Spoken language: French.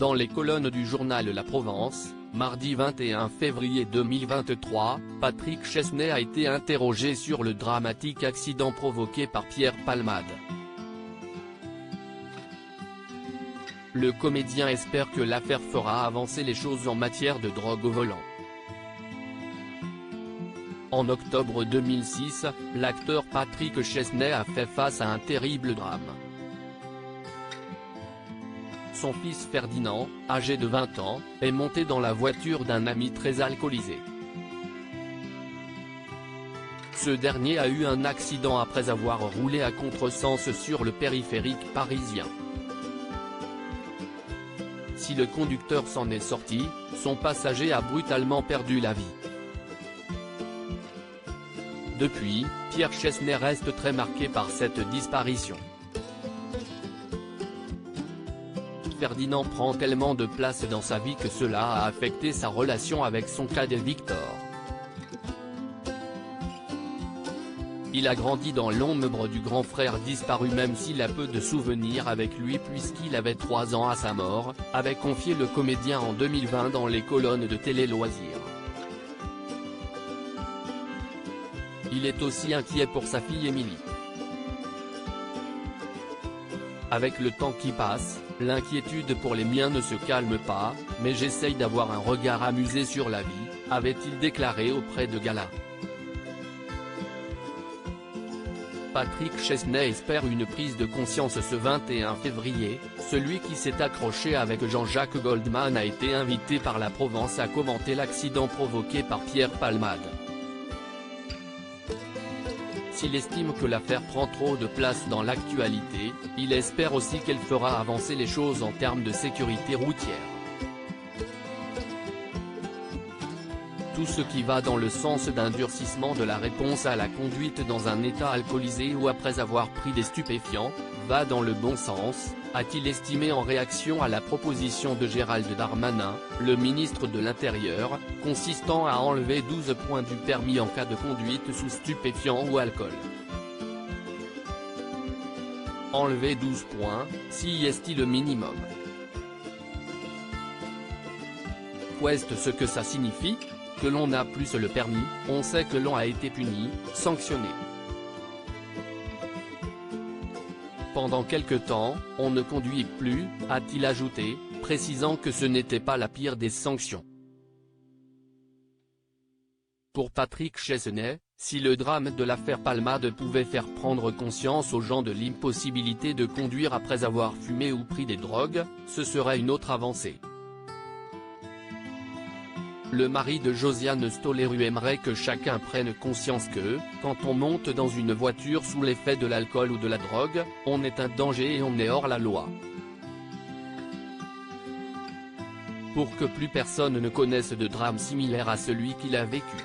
Dans les colonnes du journal La Provence, mardi 21 février 2023, Patrick Chesnais a été interrogé sur le dramatique accident provoqué par Pierre Palmade. Le comédien espère que l'affaire fera avancer les choses en matière de drogue au volant. En octobre 2006, l'acteur Patrick Chesnais a fait face à un terrible drame. Son fils Ferdinand, âgé de 20 ans, est monté dans la voiture d'un ami très alcoolisé. Ce dernier a eu un accident après avoir roulé à contresens sur le périphérique parisien. Si le conducteur s'en est sorti, son passager a brutalement perdu la vie. Depuis, Pierre Chesnais reste très marqué par cette disparition. Ferdinand prend tellement de place dans sa vie que cela a affecté sa relation avec son cadet Victor. Il a grandi dans l'ombre du grand frère disparu même s'il a peu de souvenirs avec lui puisqu'il avait 3 ans à sa mort, avait confié le comédien en 2020 dans les colonnes de Télé Loisirs. Il est aussi inquiet pour sa fille Émilie. Avec le temps qui passe, l'inquiétude pour les miens ne se calme pas, mais j'essaye d'avoir un regard amusé sur la vie, avait-il déclaré auprès de Gala. Patrick Chesnais espère une prise de conscience ce 21 février, celui qui s'est accroché avec Jean-Jacques Goldman a été invité par La Provence à commenter l'accident provoqué par Pierre Palmade. S'il estime que l'affaire prend trop de place dans l'actualité, il espère aussi qu'elle fera avancer les choses en termes de sécurité routière. Tout ce qui va dans le sens d'un durcissement de la réponse à la conduite dans un état alcoolisé ou après avoir pris des stupéfiants, va dans le bon sens, a-t-il estimé en réaction à la proposition de Gérald Darmanin, le ministre de l'Intérieur, consistant à enlever 12 points du permis en cas de conduite sous stupéfiants ou alcool. Enlever 12 points, si est-il le minimum. Qu'est-ce ce que ça signifie? Que l'on n'a plus le permis, on sait que l'on a été puni, sanctionné. Pendant quelque temps, on ne conduit plus, a-t-il ajouté, précisant que ce n'était pas la pire des sanctions. Pour Patrick Chesnais, si le drame de l'affaire Palmade pouvait faire prendre conscience aux gens de l'impossibilité de conduire après avoir fumé ou pris des drogues, ce serait une autre avancée. Le mari de Josiane Stolleru aimerait que chacun prenne conscience que, quand on monte dans une voiture sous l'effet de l'alcool ou de la drogue, on est un danger et on est hors la loi. Pour que plus personne ne connaisse de drame similaire à celui qu'il a vécu.